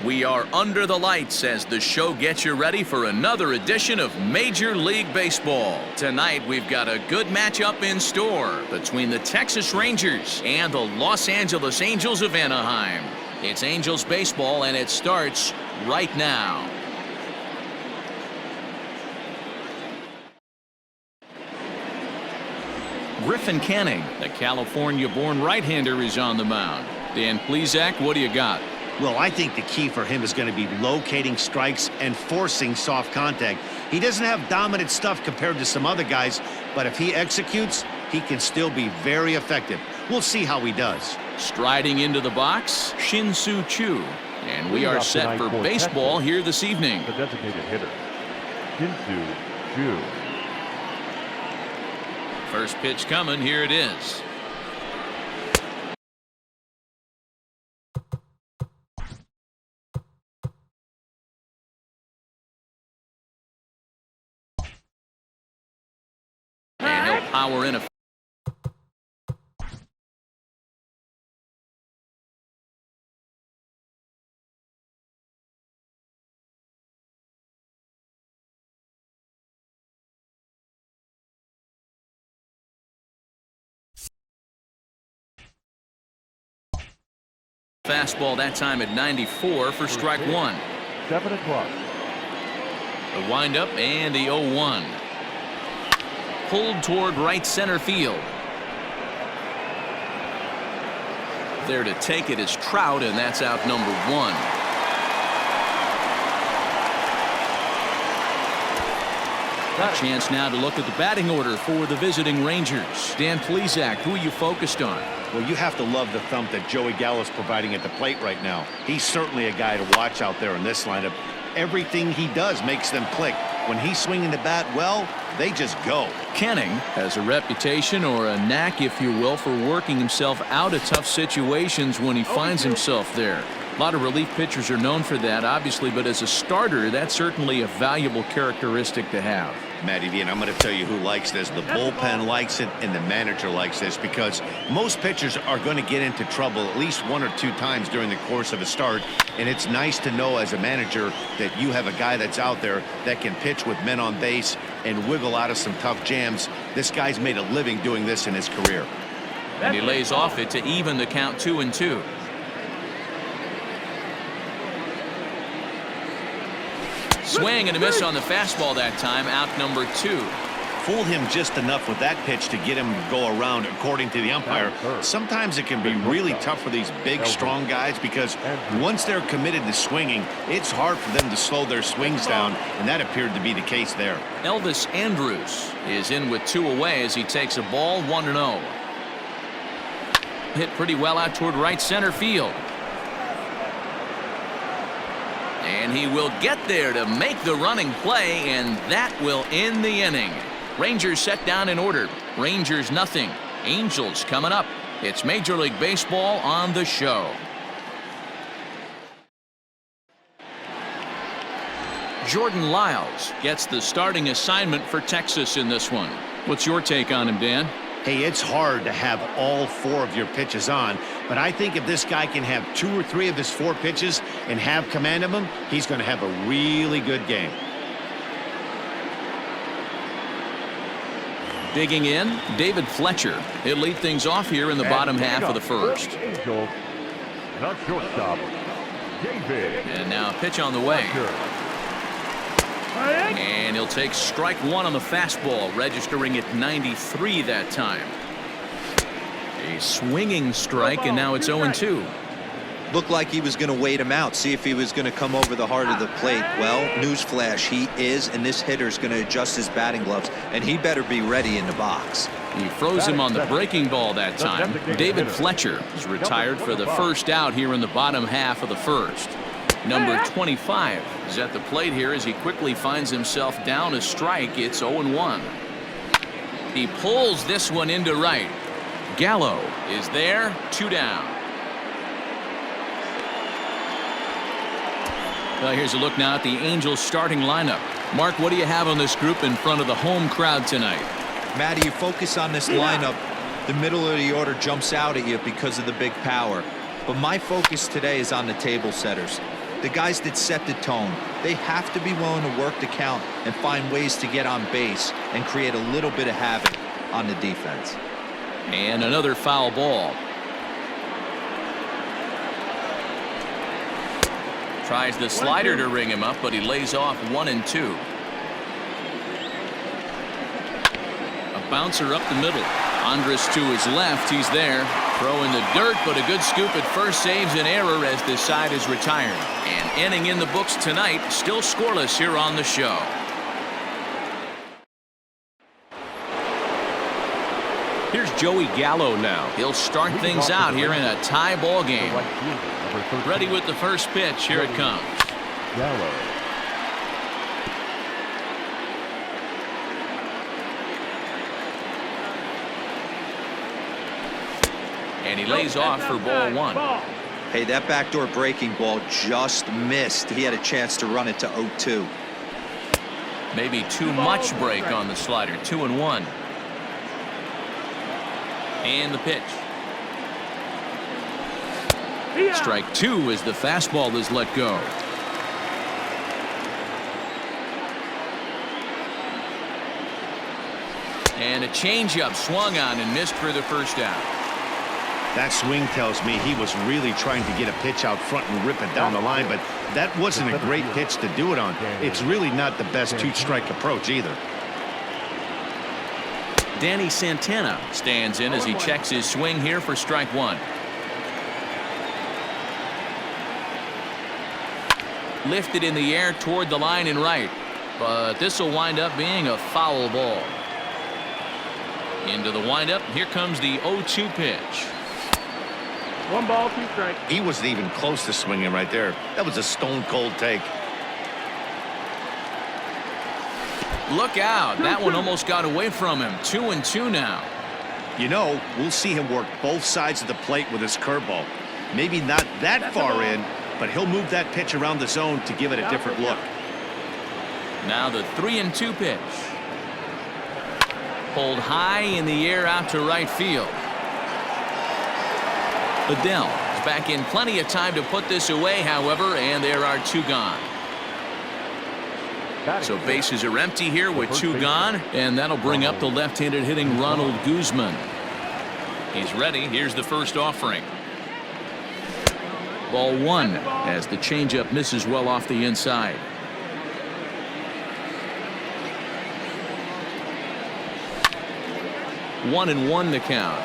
We are under the lights as the show gets you ready for another edition of Major League Baseball. Tonight, we've got a good matchup in store between the Texas Rangers and the Los Angeles Angels of Anaheim. It's Angels baseball, and it starts right now. Griffin Canning, the California-born right-hander, is on the mound. Dan Plesac, what do you got? Well, I think the key for him is going to be locating strikes and forcing soft contact. He doesn't have dominant stuff compared to some other guys, but if he executes, he can still be very effective. We'll see how he does. Striding into the box, Shin-Soo Choo. And we are set for baseball here this evening. The designated hitter, Shin-Soo Choo. First pitch coming, here it is. And he'll power in a fastball that time at 94 for strike one. 7 o'clock. The windup and the 0-1. Pulled toward right center field. There to take it is Trout, and that's out number one. A chance now to look at the batting order for the visiting Rangers. Dan Plesac, who are you focused on? Well, you have to love the thump that Joey Gallo is providing at the plate right now. He's certainly a guy to watch out there in this lineup. Everything he does makes them click. When he's swinging the bat well, they just go. Canning has a reputation, or a knack, if you will, for working himself out of tough situations when he finds himself there. A lot of relief pitchers are known for that, obviously, but as a starter, that's certainly a valuable characteristic to have. Matty D, and I'm going to tell you who likes this. The bullpen likes it, and the manager likes this, because most pitchers are going to get into trouble at least 1 or 2 times during the course of a start, and it's nice to know as a manager that you have a guy that's out there that can pitch with men on base and wiggle out of some tough jams. This guy's made a living doing this in his career. And he lays off it to even the count 2-2. Swing and a miss on the fastball that time, out number 2. Fooled him just enough with that pitch to get him to go around, according to the umpire. Sometimes it can be really tough for these big, strong guys, because once they're committed to swinging, it's hard for them to slow their swings down, and that appeared to be the case there. Elvis Andrews is in with 2 away as he takes a ball 1-0. Hit pretty well out toward right center field. And he will get there to make the running play, and that will end the inning. Rangers set down in order. Rangers nothing. Angels coming up. It's Major League Baseball on the show. Jordan Lyles gets the starting assignment for Texas in this one. What's your take on him, Dan? Hey, it's hard to have all 4 of your pitches on, but I think if this guy can have 2 or 3 of his 4 pitches and have command of them, he's going to have a really good game. Digging in, David Fletcher. He'll lead things off here in the bottom half of the first. Not shortstop, David. And now a pitch on the way. And he'll take strike 1 on the fastball, registering at 93 that time. A swinging strike, and now it's 0-2. Looked like he was going to wait him out, see if he was going to come over the heart of the plate. Well, newsflash, he is, and this hitter's going to adjust his batting gloves, and he better be ready in the box. He froze him on the breaking ball that time. David Fletcher is retired for the first out here in the bottom half of the first. Number 25 is at the plate here as he quickly finds himself down a strike. It's 0-1. He pulls this one into right. Gallo is there, 2 down. Well, here's a look now at the Angels starting lineup. Mark, what do you have on this group in front of the home crowd tonight? Matty, you focus on this lineup, the middle of the order jumps out at you because of the big power. But my focus today is on the table setters. The guys that set the tone, they have to be willing to work the count and find ways to get on base and create a little bit of havoc on the defense. And another foul ball. Tries the slider to ring him up, but he lays off 1-2. A bouncer up the middle. Andrus to his left. He's there. Throw in the dirt, but a good scoop at first saves an error as this side is retired. And inning in the books tonight, still scoreless here on the show. Here's Joey Gallo now. He'll start things out here in a tie ball game. Ready with the first pitch. Here it comes. Gallo. And he lays off for ball one. Hey, that backdoor breaking ball just missed. He had a chance to run it to 0-2. Maybe too much break on the slider. 2-1. And the pitch. Strike two as the fastball is let go. And a changeup swung on and missed for the first out. That swing tells me he was really trying to get a pitch out front and rip it down the line, but that wasn't a great pitch to do it on. It's really not the best two-strike approach either. Danny Santana stands in as he checks his swing here for strike one. Lifted in the air toward the line and right, but this will wind up being a foul ball. Into the windup. Here comes the 0-2 pitch. 1 ball, 2 strikes. He wasn't even close to swinging right there. That was a stone-cold take. Look out. That one almost got away from him. 2-2 now. You know, we'll see him work both sides of the plate with his curveball. Maybe not that far in, but he'll move that pitch around the zone to give it a different look. Now the 3-2 pitch. Pulled high in the air out to right field. Adele is back in plenty of time to put this away, however, and there are 2 gone. So bases are empty here with 2 gone, and that'll bring up the left-handed hitting Ronald Guzman. He's ready. Here's the first offering. Ball 1 as the changeup misses well off the inside. One and one the count.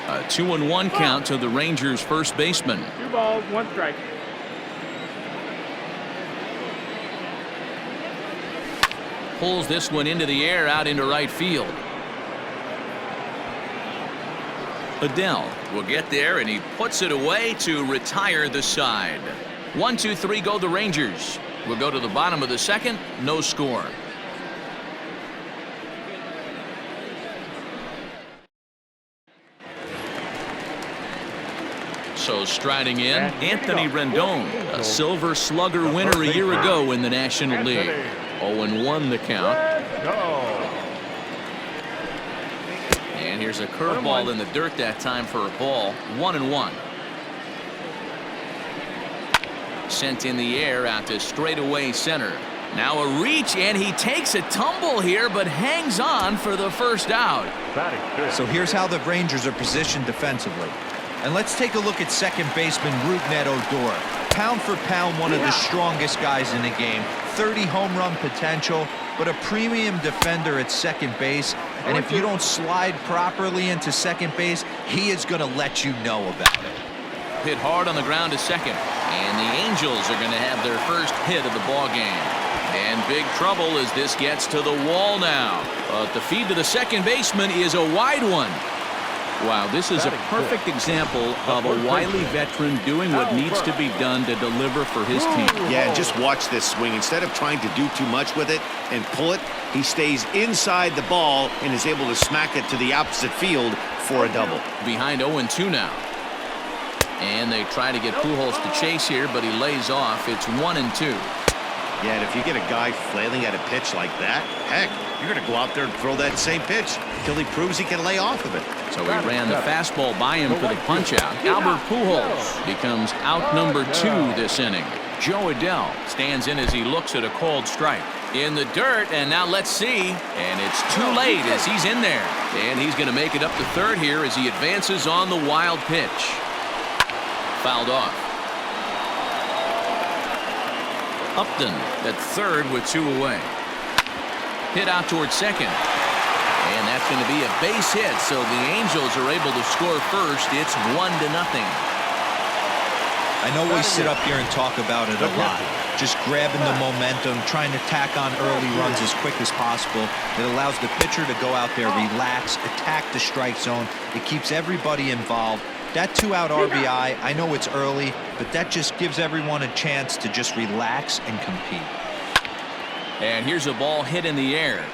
A 2-1 count to the Rangers' first baseman. 2 balls, 1 strike. Pulls this one into the air out into right field. Adele will get there, and he puts it away to retire the side. 1-2-3 go the Rangers. We'll go to the bottom of the second. No score. So striding in, Anthony Rendon, a Silver Slugger winner a year ago in the National League. 0-1 the count. And here's a curveball in the dirt that time for a ball. 1-1. Sent in the air out to straightaway center. Now a reach, and he takes a tumble here, but hangs on for the first out. So here's how the Rangers are positioned defensively. And let's take a look at second baseman Rougned Odor. Pound for pound, one of the strongest guys in the game. 30 home run potential, but a premium defender at second base. And if you don't slide properly into second base, he is going to let you know about it. Hit hard on the ground to second, and the Angels are going to have their first hit of the ball game. And big trouble as this gets to the wall now. But the feed to the second baseman is a wide one. Wow, this is a perfect example of a wily veteran doing what needs to be done to deliver for his team. Yeah, just watch this swing. Instead of trying to do too much with it and pull it, he stays inside the ball and is able to smack it to the opposite field for a double. Behind 0-2 now. And they try to get Pujols to chase here, but he lays off. It's 1-2. Yeah, and if you get a guy flailing at a pitch like that, heck, you're going to go out there and throw that same pitch until he proves he can lay off of it. So he ran the fastball by him for the punch-out. Albert Pujols becomes out number 2 this inning. Joe Adell stands in as he looks at a called strike. In the dirt, and now let's see. And it's too late as he's in there. And he's going to make it up to third here as he advances on the wild pitch. Fouled off. Upton at third with 2 away. Hit out towards second. And that's going to be a base hit, so the Angels are able to score first. It's 1-0. I know we sit up here and talk about it a lot. Just grabbing the momentum, trying to tack on early runs as quick as possible. It allows the pitcher to go out there, relax, attack the strike zone. It keeps everybody involved. That 2-out RBI, I know it's early, but that just gives everyone a chance to just relax and compete. And here's a ball hit in the air.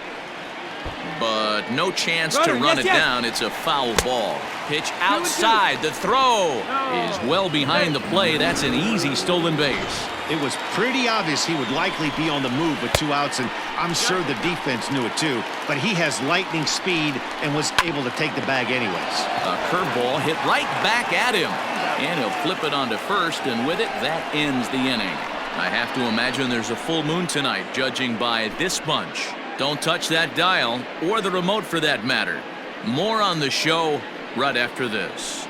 But no chance to run it down. It's a foul ball. Pitch outside. The throw is well behind the play. That's an easy stolen base. It was pretty obvious he would likely be on the move with 2 outs, and I'm sure the defense knew it too. But he has lightning speed and was able to take the bag anyways. A curveball hit right back at him. And he'll flip it onto first, and with it, that ends the inning. I have to imagine there's a full moon tonight, judging by this bunch. Don't touch that dial, or the remote for that matter. More on the show right after this.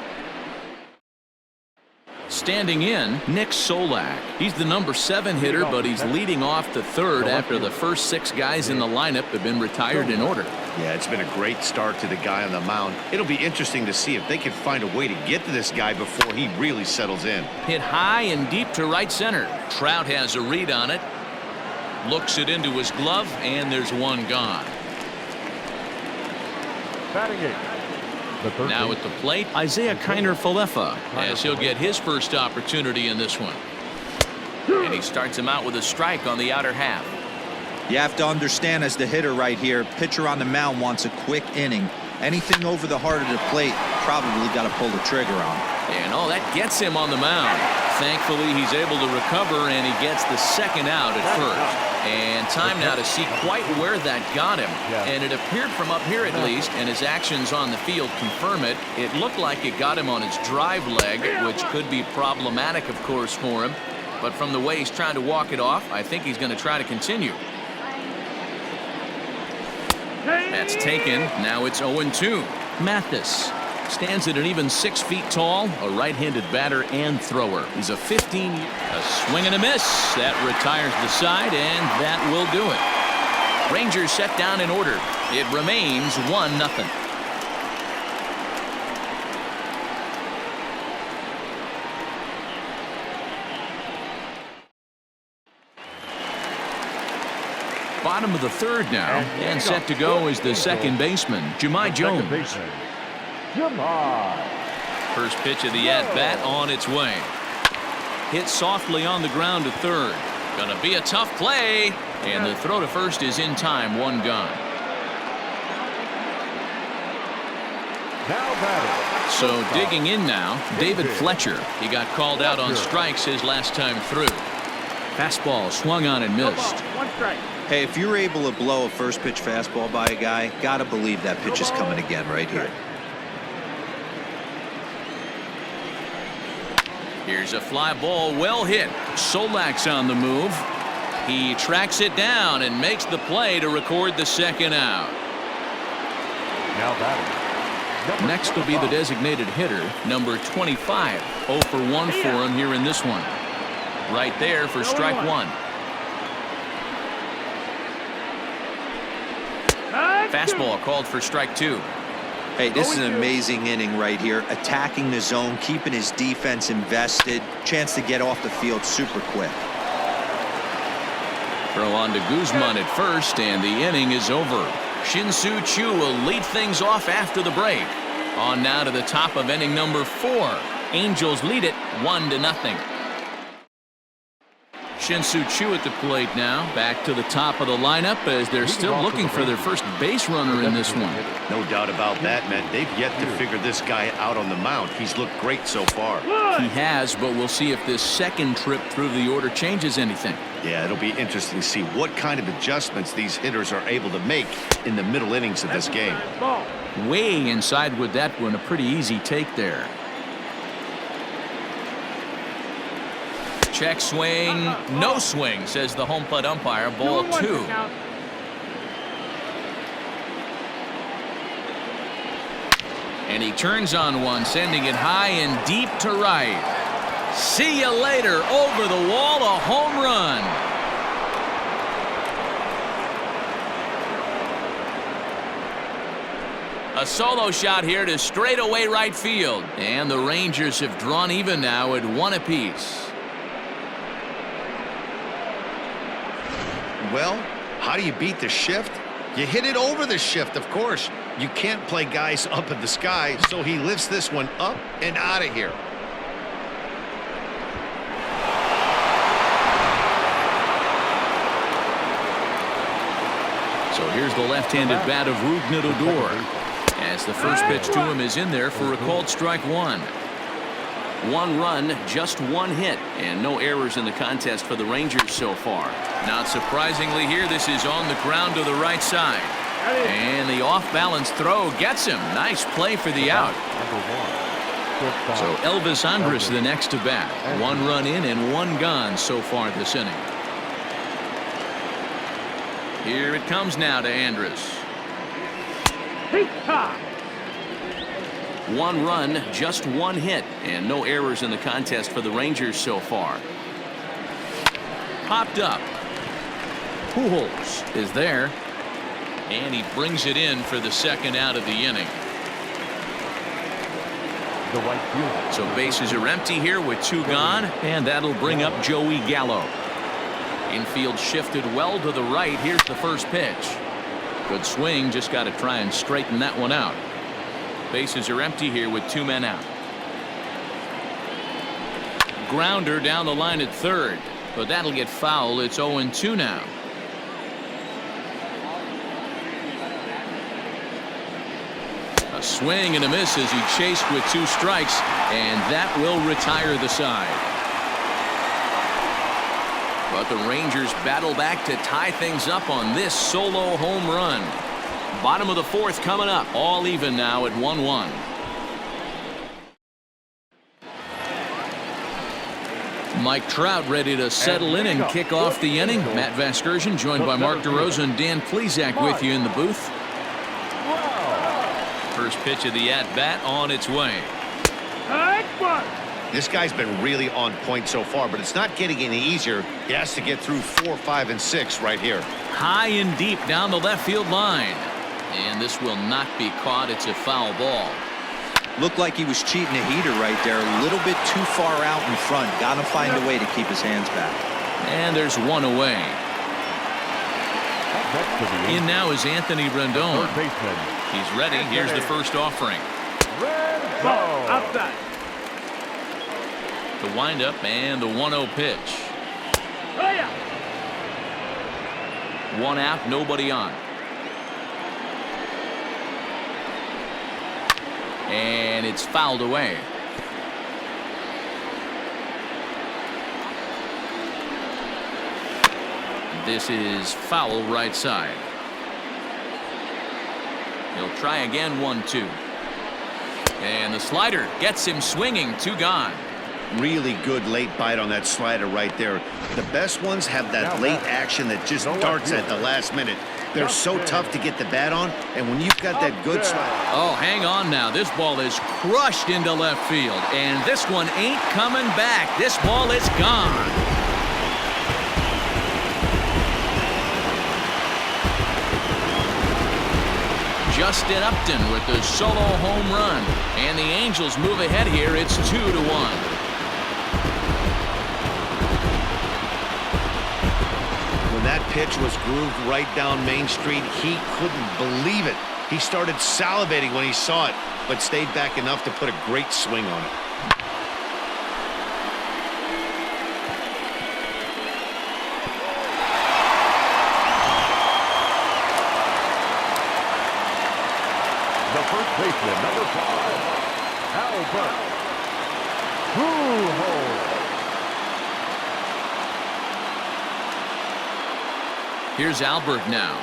Standing in, Nick Solak. He's the number 7 hitter, but he's leading off the third after the first 6 guys in the lineup have been retired in order. Yeah, it's been a great start to the guy on the mound. It'll be interesting to see if they can find a way to get to this guy before he really settles in. Hit high and deep to right center. Trout has a read on it. Looks it into his glove, and there's one gone. Batting 8. Now at the plate, Isaiah Keiner Falefa, as he'll get his first opportunity in this one. And he starts him out with a strike on the outer half. You have to understand, as the hitter right here, pitcher on the mound wants a quick inning. Anything over the heart of the plate, probably got to pull the trigger on. And that gets him on the mound. Thankfully, he's able to recover, and he gets the second out at first. And time now to see quite where that got him. And it appeared from up here at least, and his actions on the field confirm it. It looked like it got him on his drive leg, which could be problematic, of course, for him. But from the way he's trying to walk it off, I think he's going to try to continue. That's taken. Now it's 0-2. Mathis stands at an even 6 feet tall, a right-handed batter and thrower. He's a 15. A swing and a miss. That retires the side, and that will do it. Rangers set down in order. It remains 1-0. Bottom of the third now, and set to go is the second baseman, Jahmai Jones. First pitch of the at-bat on its way. Hit softly on the ground to third. Gonna be a tough play, and the throw to first is in time. One gone. So digging in now, David Fletcher. He got called out on strikes his last time through. Fastball swung on and missed. 1 strike. Hey, if you're able to blow a first pitch fastball by a guy, gotta believe that pitch is coming again right here. Here's a fly ball, well hit. Solak's on the move. He tracks it down and makes the play to record the second out. Now batting. Next will be the designated hitter, number 25. 0 for 1 for him here in this one. Right there for strike 1. Fastball called for strike 2. Hey, this is an amazing inning right here. Attacking the zone, keeping his defense invested. Chance to get off the field super quick. Throw on to Guzman at first, and the inning is over. Shin-Soo Choo will lead things off after the break. On now to the top of inning number 4. Angels lead it 1-0. Shin-Soo Choo at the plate now. Back to the top of the lineup as they're still looking for their first base runner in this one. No doubt about that, man. They've yet to figure this guy out on the mound. He's looked great so far. He has, but we'll see if this second trip through the order changes anything. Yeah, it'll be interesting to see what kind of adjustments these hitters are able to make in the middle innings of this game. Way inside with that one. A pretty easy take there. Check swing. No swing, says the home plate umpire. Ball 2. And he turns on one, sending it high and deep to right. See you later. Over the wall, a home run. A solo shot here to straightaway right field. And the Rangers have drawn even now at 1 apiece. Well, how do you beat the shift? You hit it over the shift, of course. You can't play guys up in the sky, so he lifts this one up and out of here. So here's the left-handed bat of Rougned Odor. As the first pitch to him is in there for a called strike 1. 1 run, just 1 hit, and no errors in the contest for the Rangers so far. Not surprisingly here, this is on the ground to the right side. And the off-balance throw gets him. Nice play for the out. So Elvis Andrews the next to bat. 1 run in and 1 gone so far this inning. Here it comes now to Andrews. 1 run, just 1 hit, and no errors in the contest for the Rangers so far. Popped up. Pujols is there, and he brings it in for the second out of the inning. So bases are empty here with 2 gone, and that'll bring up Joey Gallo. Infield shifted well to the right. Here's the first pitch. Good swing, just got to try and straighten that one out. Bases are empty here with 2 men out. Grounder down the line at third, but that'll get foul. It's 0-2 now. A swing and a miss as he chased with 2 strikes, and that will retire the side. But the Rangers battle back to tie things up on this solo home run. Bottom of the 4th coming up. All even now at 1-1. Mike Trout ready to settle in and kick off the inning. Matt Vasgersian joined by Mark DeRosa and Dan Plesac with you in the booth. First pitch of the at-bat on its way. This guy's been really on point so far, but it's not getting any easier. He has to get through 4, 5, and 6 right here. High and deep down the left field line. And this will not be caught. It's a foul ball. Looked like he was cheating a heater right there. A little bit too far out in front. Got to find a way to keep his hands back. And there's 1 away. In now is Anthony Rendon. He's ready. Here's the first offering. Outside. The windup and the 1-0 pitch. 1 out, nobody on. And it's fouled away. This is foul right side. He'll try again. 1-2. And the slider gets him swinging. 2 gone. Really good late bite on that slider right there. The best ones have that late action that just darts at the last minute. They're so tough to get the bat on, and when you've got that good slider. Oh, hang on now. This ball is crushed into left field, and this one ain't coming back. This ball is gone. Justin Upton with the solo home run, and the Angels move ahead here. It's 2-1. That pitch was grooved right down Main Street. He couldn't believe it. He started salivating when he saw it, but stayed back enough to put a great swing on it. first baseman, number 5, Albert Pujols. Here's Albert now.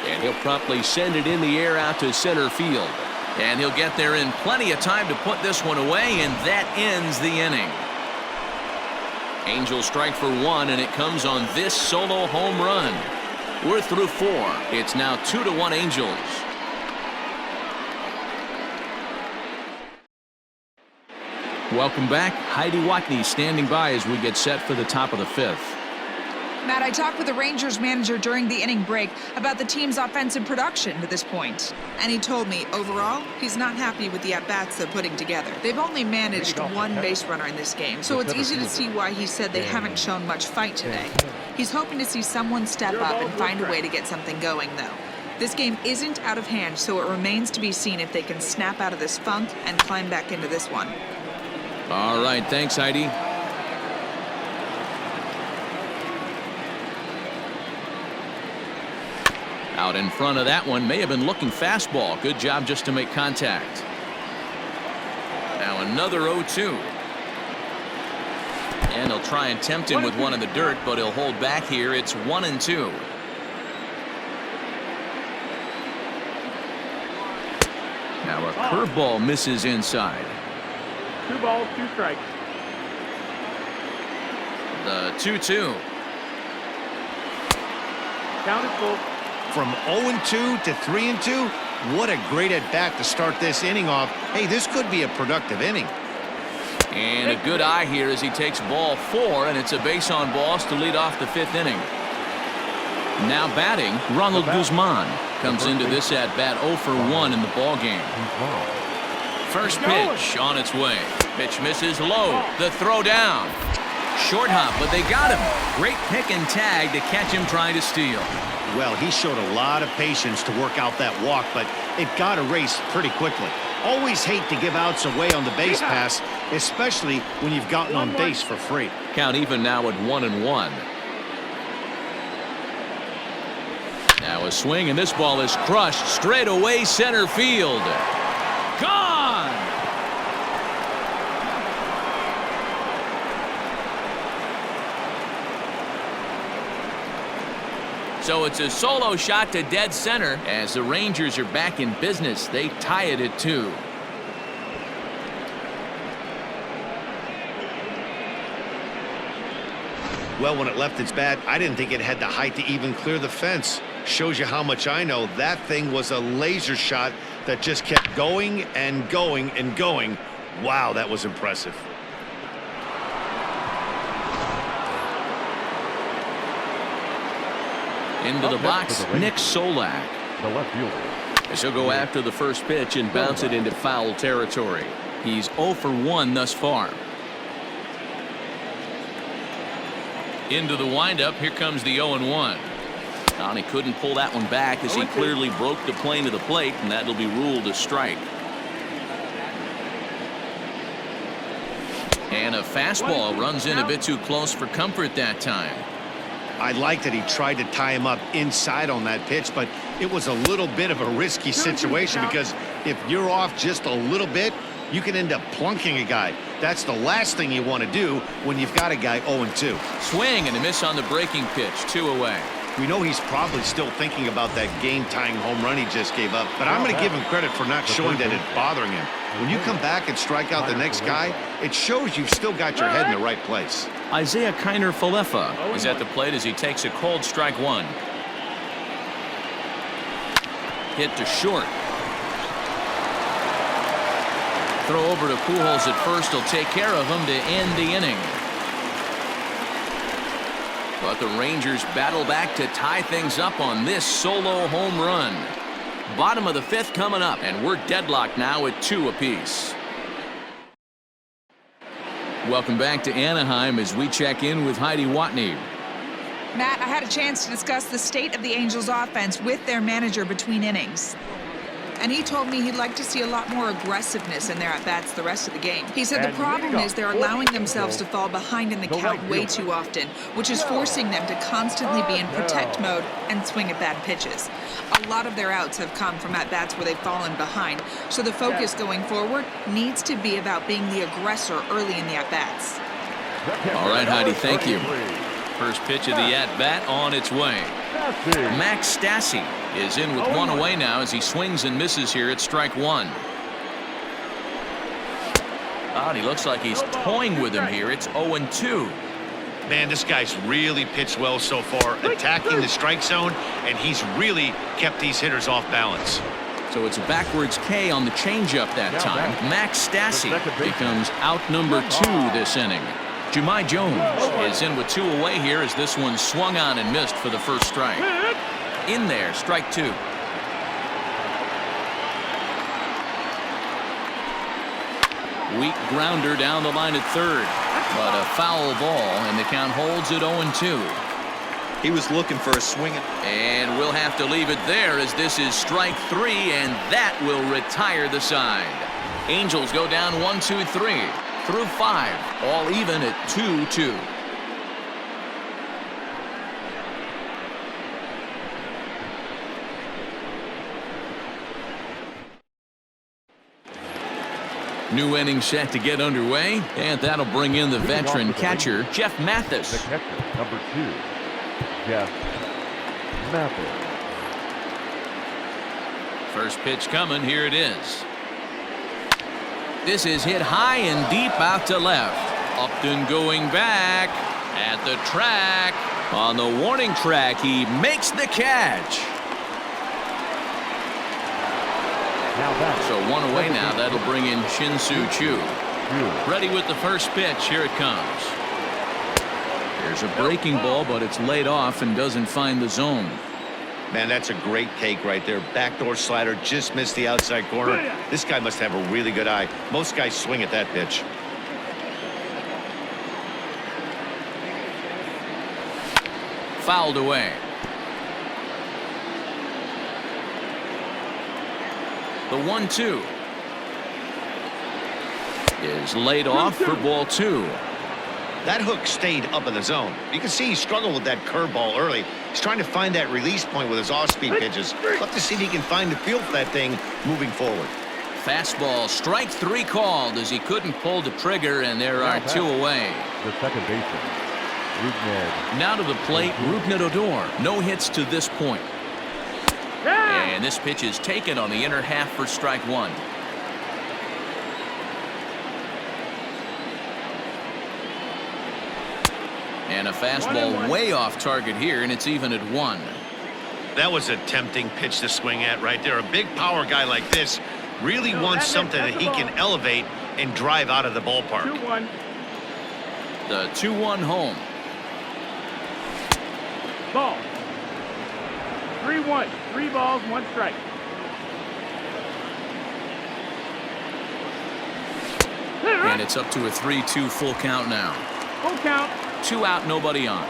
And he'll promptly send it in the air out to center field. And he'll get there in plenty of time to put this one away, and that ends the inning. Angels strike for 1, and it comes on this solo home run. We're through 4. It's now 2-1 Angels. Welcome back. Heidi Watney standing by as we get set for the top of the 5th. Matt, I talked with the Rangers manager during the inning break about the team's offensive production to this point. And he told me, overall, he's not happy with the at-bats they're putting together. They've only managed 1 base runner in this game, so it's easy to see why he said they haven't shown much fight today. He's hoping to see someone step up and find a way to get something going, though. This game isn't out of hand, so it remains to be seen if they can snap out of this funk and climb back into this one. All right, thanks, Heidi. Out in front of that one, may have been looking fastball. Good job just to make contact. Now another 0-2. And he'll try and tempt him with one in the dirt, but he'll hold back here. It's 1-2. Now a curveball misses inside. 2 balls, 2 strikes. The 2-2. Count is full. From 0-2 to 3-2, what a great at-bat to start this inning off. Hey, this could be a productive inning. And a good eye here as he takes ball 4, and it's a base on balls to lead off the 5th inning. Now batting, Ronald Guzman comes into this at-bat 0 for 1 in the ball game. First pitch on its way. Pitch misses low. The throw down. Short hop, but they got him. Great pick and tag to catch him trying to steal. Well, he showed a lot of patience to work out that walk, but it got erased pretty quickly. Always hate to give outs away on the base pass, especially when you've gotten on base for free. Count even now at 1-1. Now a swing, and this ball is crushed straight away center field. Gone! So it's a solo shot to dead center as the Rangers are back in business. They tie it at 2. Well, when it left its bat, I didn't think it had the height to even clear the fence. Shows you how much I know. That thing was a laser shot that just kept going and going and going. Wow, that was impressive. Into the box, Nick Solak. The left fielder. As he'll go after the first pitch and bounce it into foul territory. He's 0 for 1 thus far. Into the windup, here comes the 0-1. And he couldn't pull that one back as he clearly broke the plane of the plate, and that'll be ruled a strike. And a fastball runs in a bit too close for comfort that time. I liked that he tried to tie him up inside on that pitch, but it was a little bit of a risky situation because if you're off just a little bit, you can end up plunking a guy. That's the last thing you want to do when you've got a guy 0-2. Swing and a miss on the breaking pitch, 2 away. We know he's probably still thinking about that game-tying home run he just gave up, but I'm going to give him credit for not showing that it's bothering him. When you come back and strike out the next guy, it shows you've still got your head in the right place. Isaiah Keiner Falefa is at the plate as he takes a cold strike 1. Hit to short. Throw over to Pujols at first. He'll take care of him to end the inning. But the Rangers battle back to tie things up on this solo home run. Bottom of the 5th coming up, and we're deadlocked now at 2 apiece. Welcome back to Anaheim as we check in with Heidi Watney. Matt, I had a chance to discuss the state of the Angels offense with their manager between innings. and he told me he'd like to see a lot more aggressiveness in their at-bats the rest of the game. He said the problem is they're allowing themselves to fall behind in the count way too often, which is forcing them to constantly be in protect mode and swing at bad pitches. A lot of their outs have come from at-bats where they've fallen behind, so the focus going forward needs to be about being the aggressor early in the at-bats. All right, Heidi, thank you. First pitch of the at-bat on its way. Max Stassi is in with one away now as he swings and misses here at strike one. Oh, he looks like he's toying with him here. It's 0-2. Man, this guy's really pitched well so far, attacking the strike zone, and he's really kept these hitters off balance. So it's a backwards K on the changeup that time. Max Stassi becomes out number 2 this inning. Jahmai Jones is in with 2 away here as this one swung on and missed for the first strike. In there, strike 2. Weak grounder down the line at third, but a foul ball, and the count holds at 0-2. He was looking for a swing. And we'll have to leave it there as this is strike 3, and that will retire the side. Angels go down 1-2-3 through 5, all even at 2-2. New inning set to get underway, and that'll bring in the veteran catcher, Jeff Mathis. The catcher, number 2, Jeff Mathis. First pitch coming, here it is. This is hit high and deep out to left. Upton going back at the track. On the warning track, he makes the catch. So one away now. That'll bring in Shin-Soo Choo. Ready with the first pitch. Here it comes. There's a breaking ball, but it's laid off and doesn't find the zone. Man, that's a great take right there. Backdoor slider just missed the outside corner. This guy must have a really good eye. Most guys swing at that pitch. Fouled away. The 1-2 is laid off for ball 2. That hook stayed up in the zone. You can see he struggled with that curveball early. He's trying to find that release point with his off-speed pitches. Love to see if he can find the feel for that thing moving forward. Fastball, strike 3 called as he couldn't pull the trigger, and there are 2 away. The second baseman, Rougned. Now to the plate, Rougned Odor. No hits to this point. And this pitch is taken on the inner half for strike 1. And a fastball way off target here, and it's even at 1. That was a tempting pitch to swing at right there. A big power guy like this really wants something that he can elevate and drive out of the ballpark. 2-1. The 2-1 home. Ball. 3-1. 3 balls, 1 strike. And it's up to a 3-2 full count now. Full count. 2 out, nobody on.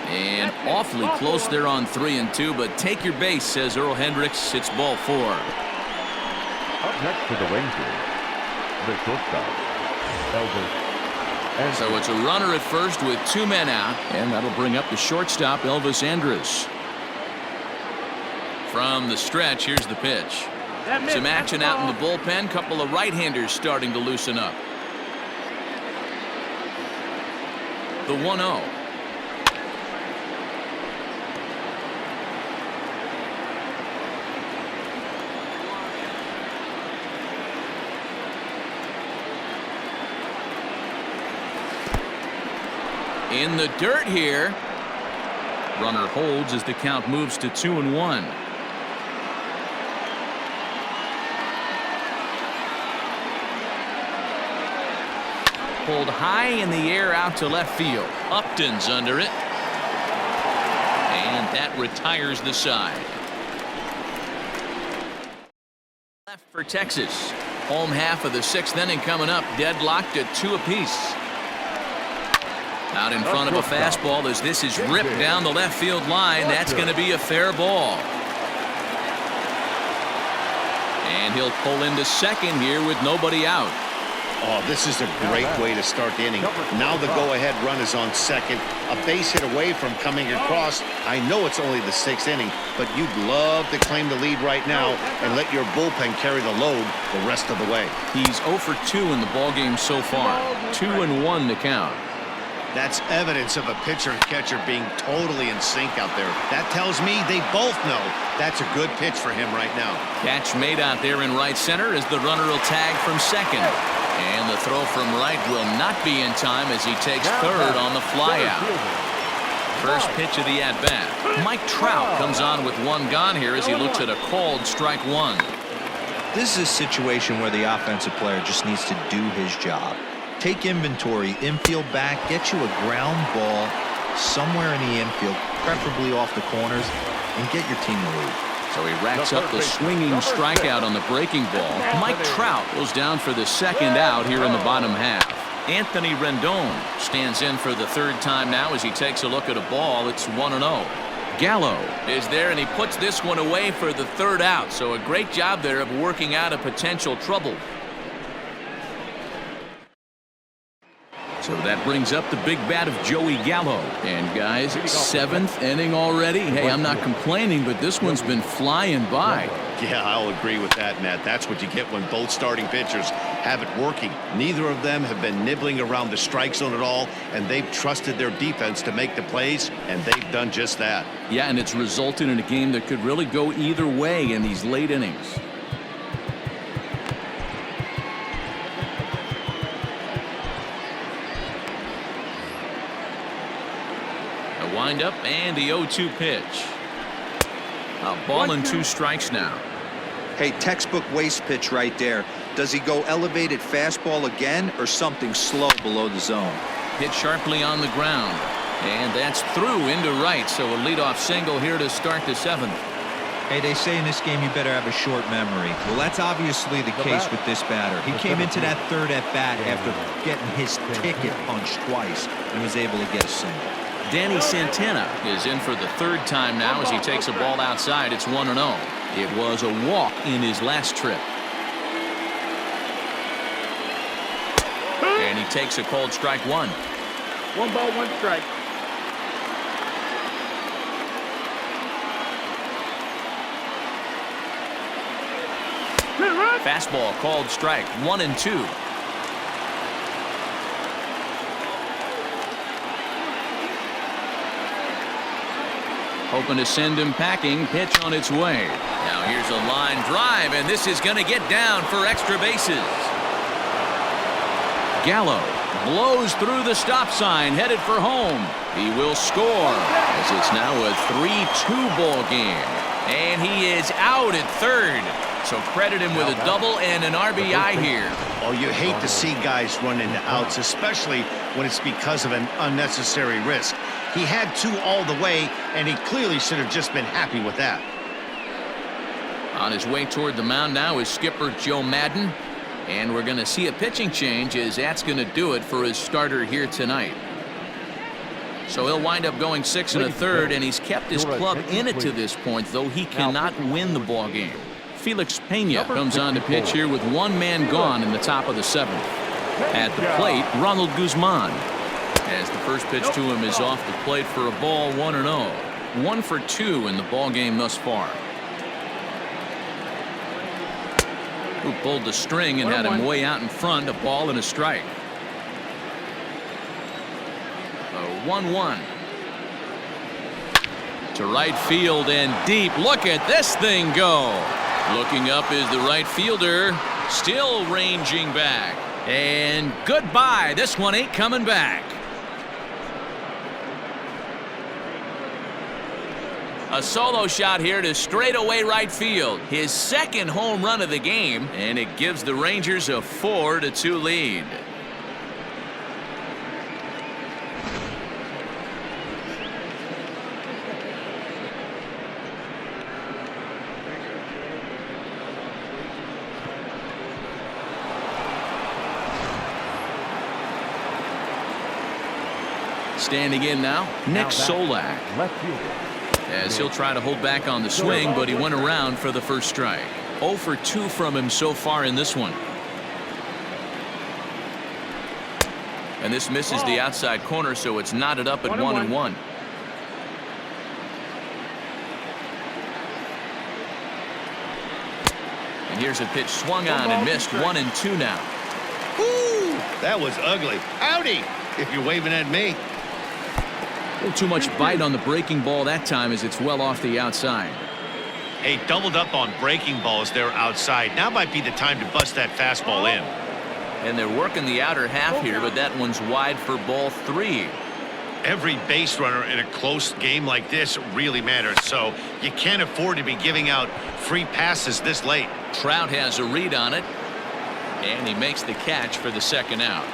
And awfully close there on 3-2, but take your base, says Earl Hendricks. It's ball 4. Up next to the Rangers, the shortstop, Elvis Andrews. So it's a runner at first with 2 men out, and that'll bring up the shortstop, Elvis Andrews. From the stretch, here's the pitch. Some action out in the bullpen. Couple of right-handers starting to loosen up. The 1-0. In the dirt here. Runner holds as the count moves to 2-1. Pulled high in the air out to left field. Upton's under it. And that retires the side. Left for Texas. Home half of the 6th inning coming up. Deadlocked at 2 apiece. Out in front of a fastball as this is ripped down the left field line. That's going to be a fair ball. And he'll pull into second here with nobody out. Oh, this is a great way to start the inning. Now the go-ahead run is on second. A base hit away from coming across. I know it's only the 6th inning, but you'd love to claim the lead right now and let your bullpen carry the load the rest of the way. He's 0 for 2 in the ballgame so far. 2-1 to count. That's evidence of a pitcher and catcher being totally in sync out there. That tells me they both know that's a good pitch for him right now. Catch made out there in right center as the runner will tag from second. And the throw from right will not be in time as he takes third on the flyout. First pitch of the at-bat. Mike Trout comes on with one gone here as he looks at a called strike one. This is a situation where the offensive player just needs to do his job. Take inventory, infield back, get you a ground ball somewhere in the infield, preferably off the corners, and get your team the lead. So he racks up the swinging strikeout on the breaking ball. Mike Trout goes down for the second out here in the bottom half. Anthony Rendon stands in for the third time now as he takes a look at a ball. It's 1-0. Gallo is there and he puts this one away for the third out. So a great job there of working out a potential trouble. So that brings up the big bat of Joey Gallo. And guys, 7th inning already. Hey, I'm not complaining, but this one's been flying by. Yeah, I'll agree with that, Matt. That's what you get when both starting pitchers have it working. Neither of them have been nibbling around the strike zone at all, and they've trusted their defense to make the plays, and they've done just that. Yeah, and it's resulted in a game that could really go either way in these late innings. Wind up and the 0-2 pitch. A ball and 2 strikes now. Hey, textbook waste pitch right there. Does he go elevated fastball again or something slow below the zone? Hit sharply on the ground. And that's through into right. So a leadoff single here to start the 7th. Hey, they say in this game you better have a short memory. Well, that's obviously the case with this batter. He came into that third at bat after getting his ticket punched twice and was able to get a single. Danny Santana is in for the third time now as he takes a ball outside. It's 1-0. It was a walk in his last trip. And he takes a called strike one. 1 ball, 1 strike. Fastball called strike 1-2. Hoping to send him packing. Pitch on its way. Now here's a line drive, and this is going to get down for extra bases. Gallo blows through the stop sign, headed for home. He will score as it's now a 3-2 ball game. And he is out at third. So credit him with a double and an RBI here. Oh, you hate to see guys run into outs, especially when it's because of an unnecessary risk. He had 2 all the way, and he clearly should have just been happy with that. On his way toward the mound now is skipper Joe Madden. And we're going to see a pitching change as that's going to do it for his starter here tonight. So he'll wind up going 6 1/3, and he's kept his club in it to this point, though he cannot win the ball game. Felix Pena comes on to pitch here with 1 man gone in the top of the 7th. At the plate, Ronald Guzman. As the first pitch to him is off the plate for a ball, 1-0. 1 for 2 in the ball game thus far. Who pulled the string and had him way out in front, a ball and a strike. 1-1. To right field and deep. Look at this thing go. Looking up is the right fielder, still ranging back. And goodbye. This one ain't coming back. A solo shot here to straightaway right field. His second home run of the game, and it gives the Rangers a 4-2 lead. Standing in now, Nick Solak. Left fielder. As he'll try to hold back on the swing, but he went around for the first strike. 0 for 2 from him so far in this one. And this misses the outside corner, so it's knotted up at 1-1. And here's a pitch swung on and missed. 1-2 now. Ooh, that was ugly. Howdy, if you're waving at me. A little too much bite on the breaking ball that time as it's well off the outside. Hey, doubled up on breaking balls there outside. Now might be the time to bust that fastball in. And they're working the outer half here, but that one's wide for ball 3. Every base runner in a close game like this really matters, so you can't afford to be giving out free passes this late. Trout has a read on it, and he makes the catch for the second out.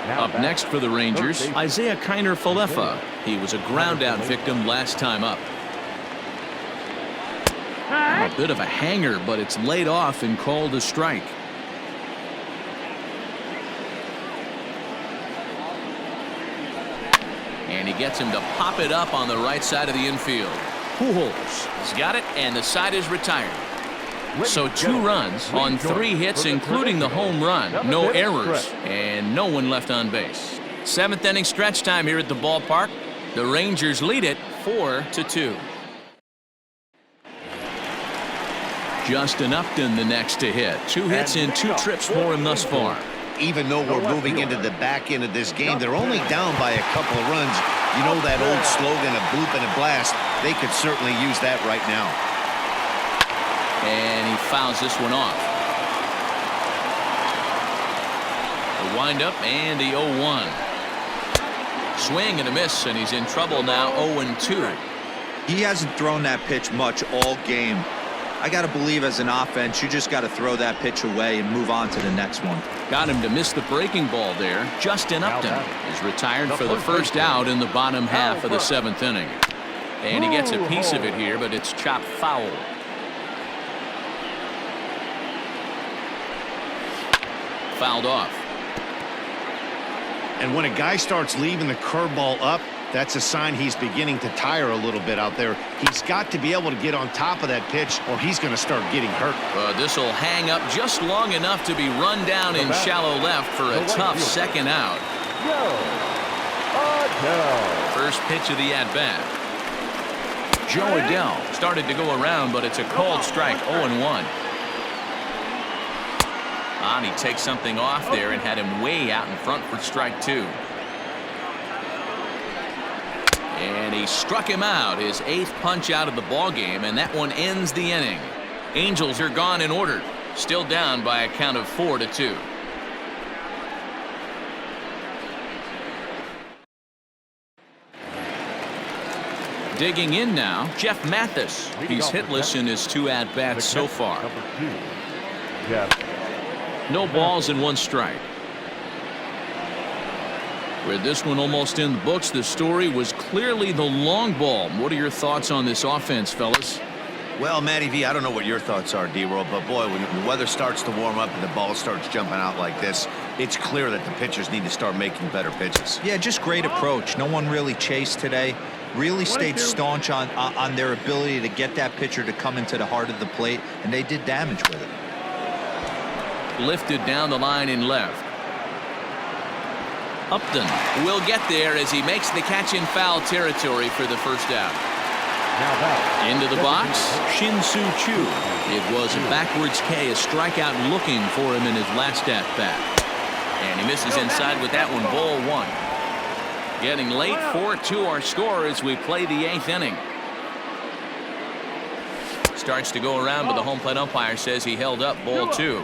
Up next for the Rangers, Isaiah Keiner Falefa. He was a ground out victim last time up. A bit of a hanger, but it's laid off and called a strike. And he gets him to pop it up on the right side of the infield. Pujols has got it, and the side is retired. So 2 runs on 3 hits, including the home run. No errors, and no one left on base. 7th inning stretch time here at the ballpark. The Rangers lead it 4-2. Justin Upton the next to hit. 2 hits and 2 trips for him thus far. Even though we're moving into the back end of this game, they're only down by a couple of runs. You know that old slogan, a bloop and a blast. They could certainly use that right now. And he fouls this one off. The windup and the 0-1. Swing and a miss, and he's in trouble now. 0-2. He hasn't thrown that pitch much all game. I got to believe as an offense, you just got to throw that pitch away and move on to the next one. Got him to miss the breaking ball there. Justin Upton is retired for the first out in the bottom half of the 7th inning. And he gets a piece of it here, but it's chopped foul. Fouled off. And when a guy starts leaving the curveball up, that's a sign he's beginning to tire a little bit out there. He's got to be able to get on top of that pitch, or he's going to start getting hurt. This will hang up just long enough to be run down in shallow left for a tough second out. First pitch of the at-bat. Joe Adell started to go around, but it's a cold strike. 0-1. And he takes something off there and had him way out in front for strike 2. And he struck him out, his 8th punch out of the ball game, and that one ends the inning. Angels are gone in order, still down by a count of 4-2. Digging in now, Jeff Mathis. He's hitless in his 2 at-bats so far. No balls and 1 strike. With this one almost in the books, the story was clearly the long ball. What are your thoughts on this offense, fellas? Well, Matty V, I don't know what your thoughts are, D-Roll, but boy, when the weather starts to warm up and the ball starts jumping out like this, it's clear that the pitchers need to start making better pitches. Yeah, just great approach. No one really chased today. Really stayed staunch on their ability to get that pitcher to come into the heart of the plate, and they did damage with it. Lifted down the line in left. Upton will get there as he makes the catch in foul territory for the first out. Into the box, Shin-Soo Choo. It was a backwards K, a strikeout looking for him in his last at-bat. And he misses inside with that one, ball 1. Getting late, 4-2 our score as we play the 8th inning. Starts to go around, but the home plate umpire says he held up, ball 2.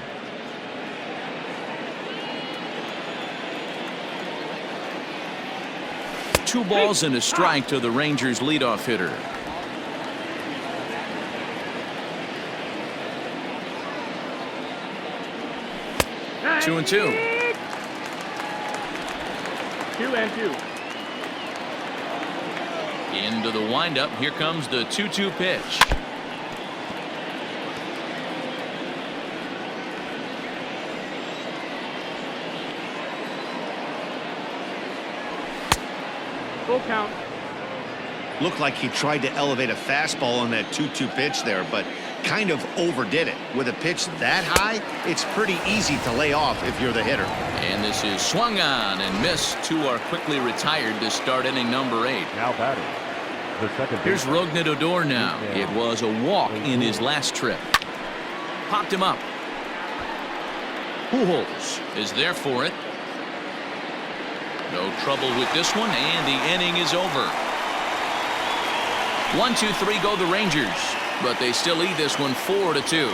Two balls and a strike to the Rangers leadoff hitter. Two and 2. 2-2. Into the windup. Here comes the 2-2 pitch. Full count. Looked like he tried to elevate a fastball on that 2-2 pitch there, but kind of overdid it. With a pitch that high, it's pretty easy to lay off if you're the hitter. And this is swung on and missed. Two are quickly retired to start inning number 8. Now batting, the second Here's baseman. Rougned Odor now. It was a walk in his last trip. Popped him up. Pujols is there for it. No trouble with this one, and the inning is over. 1-2-3 go the Rangers, but they still lead this one 4-2.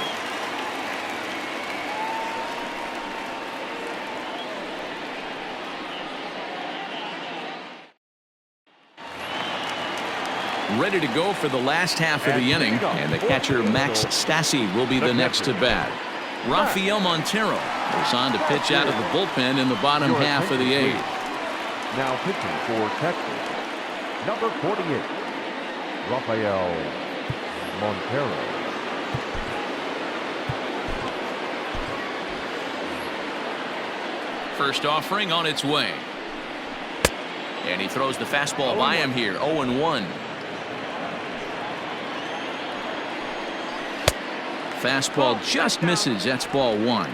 Ready to go for the last half of the inning, and the catcher Max Stassi will be the next to bat. Rafael Montero is on to pitch out of the bullpen in the bottom half of the 8th. Now pitching for Texas, number 48, Rafael Montero. First offering on its way. And he throws the fastball by him here, 0-1. Fastball just misses. That's ball 1.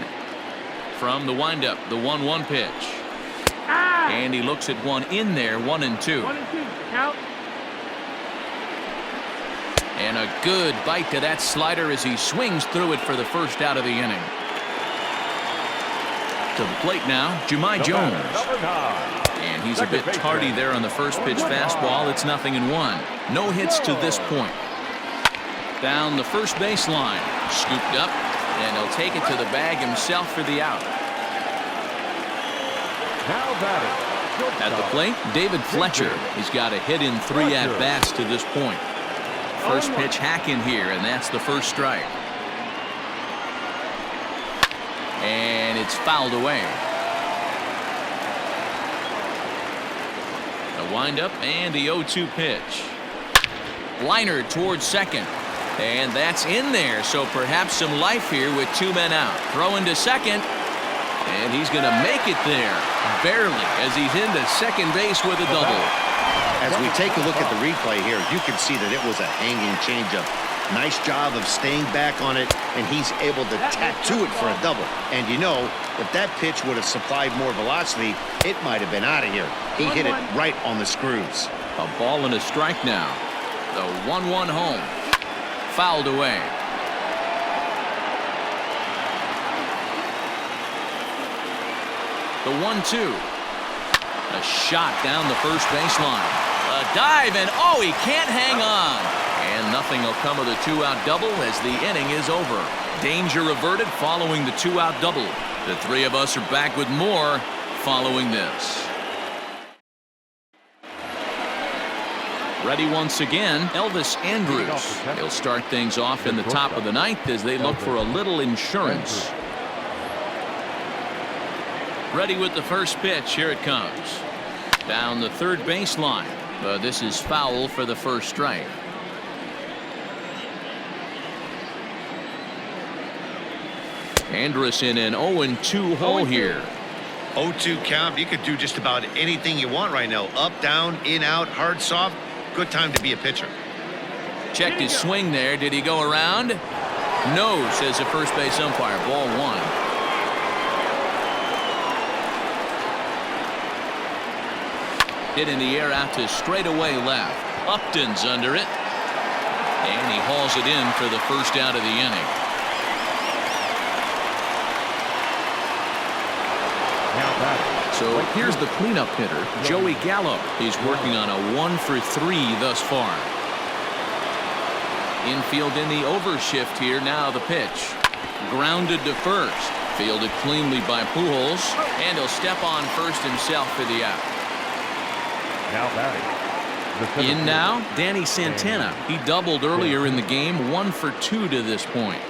From the windup, the 1-1 pitch. And he looks at one in there, 1-2. 1-2. Count. And a good bite to that slider as he swings through it for the first out of the inning. To the plate now, Jahmai Jones. Number 9. And he's a bit tardy there on the first pitch fastball. It's 0-1. No hits to this point. Down the first baseline. Scooped up, and he'll take it to the bag himself for the out. Now batting, At the plate, David Fletcher. He's got a hit in 3 at-bats to this point. First pitch hack in here, and that's the first strike. And it's fouled away. The windup and the 0-2 pitch. Liner towards second. And that's in there, so perhaps some life here with 2 men out. Throwing to second, and he's going to make it there, barely, as he's into second base with a double. As we take a look at the replay here, you can see that it was a hanging changeup. Nice job of staying back on it, and he's able to tattoo it for a double. And you know, if that pitch would have supplied more velocity, it might have been out of here. He hit it right on the screws. A ball and a strike now. The 1-1 home. Fouled away. The 1-2. A shot down the first baseline. A dive, and oh, he can't hang on. And nothing will come of the 2-out double as the inning is over. Danger averted following the 2-out double. The 3 of us are back with more following this. Ready once again, Elvis Andrews. He'll start things off in the top of the 9th as they look for a little insurance. Ready with the first pitch. Here it comes. Down the third baseline. But this is foul for the first strike. Andrus in an 0-2 hole here. 0-2 count. You could do just about anything you want right now. Up, down, in, out, hard, soft. Good time to be a pitcher. Checked his swing there. Did he go around? No, says the first base umpire. Ball 1. Hit in the air out to straightaway left. Upton's under it. And he hauls it in for the first out of the inning. now batting. So here's the cleanup hitter, Joey Gallo. He's working on a 1-for-3 thus far. Infield in the overshift here. Now the pitch. Grounded to first. Fielded cleanly by Pujols. And he'll step on first himself for the out. Now batting. In now, Danny Santana. He doubled earlier in the game, 1 for 2 to this point.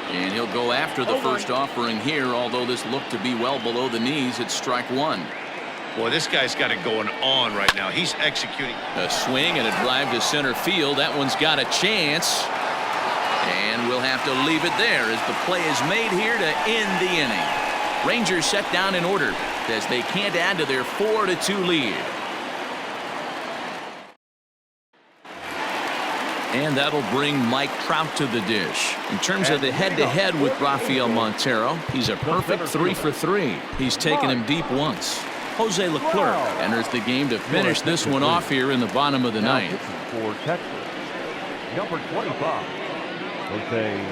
And he'll go after the first offering here, although this looked to be well below the knees. It's strike 1. Boy, this guy's got it going on right now. He's executing. A swing and a drive to center field. That one's got a chance. And we'll have to leave it there as the play is made here to end the inning. Rangers set down in order as they can't add to their 4-2 lead. And that'll bring Mike Trout to the dish. In terms of the head-to-head with Rafael Montero, he's a perfect 3 for 3. He's taken him deep once. Jose Leclerc enters the game to finish this one off here in the bottom of the ninth. For Texas, number 25, Jose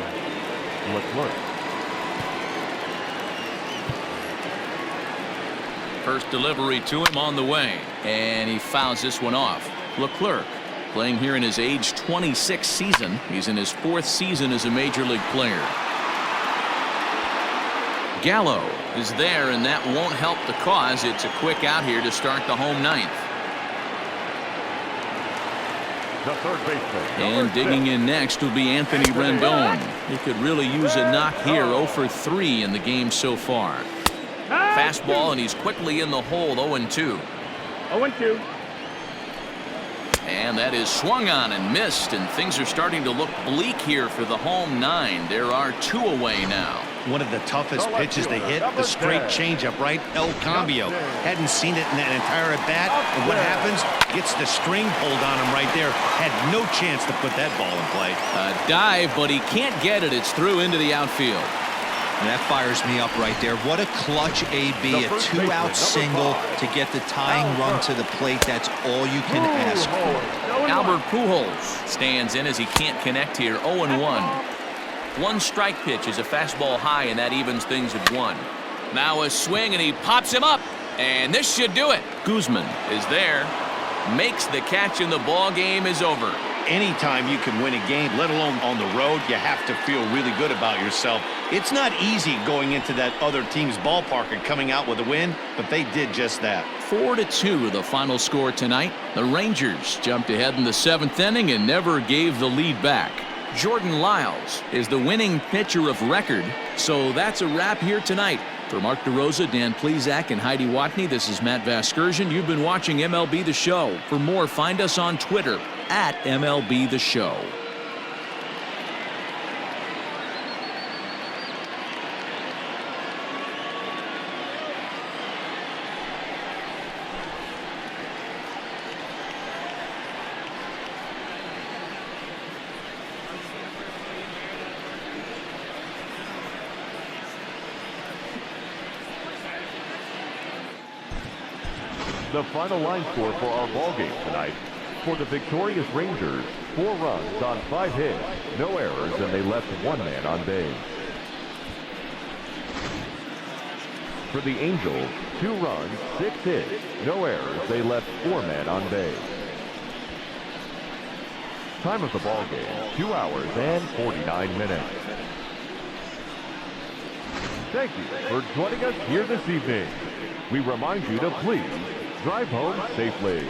Leclerc. First delivery to him on the way, and he fouls this one off. Leclerc playing here in his age 26 season. He's in his 4th season as a major league player. Gallo is there, and that won't help the cause. It's a quick out here to start the home ninth. The third baseman. And digging in next will be Anthony Rendon. He could really use a knock here. 0 for 3 in the game so far. Fastball, and he's quickly in the hole. 0-2. 0-2. And that is swung on and missed, and things are starting to look bleak here for the home 9. There are 2 away now. One of the toughest pitches to hit, the straight changeup, right? El Cambio. Hadn't seen it in that entire at-bat, and what happens? Gets the string pulled on him right there. Had no chance to put that ball in play. A dive, but he can't get it. It's through into the outfield. And that fires me up right there. What a clutch AB, a 2-out single to get the tying run to the plate. That's all you can ask for. Albert Pujols stands in as he can't connect here. 0-1. One strike pitch is a fastball high, and that evens things at 1. Now a swing, and he pops him up, and this should do it. Guzman is there, makes the catch, and the ball game is over. Anytime you can win a game, let alone on the road, you have to feel really good about yourself. It's not easy going into that other team's ballpark and coming out with a win, but they did just that. 4-2 the final score tonight. The Rangers jumped ahead in the 7th inning and never gave the lead back. Jordan Lyles is the winning pitcher of record. So that's a wrap here tonight. For Mark DeRosa, Dan Plesac, and Heidi Watney, this is Matt Vasgersian. You've been watching MLB The Show. For more, find us on Twitter at MLB The Show. The final line score for our ballgame tonight. For the victorious Rangers, 4 runs on 5 hits, no errors, and they left 1 man on base. For the Angels, 2 runs, 6 hits, no errors, they left 4 men on base. Time of the ballgame, 2 hours and 49 minutes. Thank you for joining us here this evening. We remind you to please drive home safely.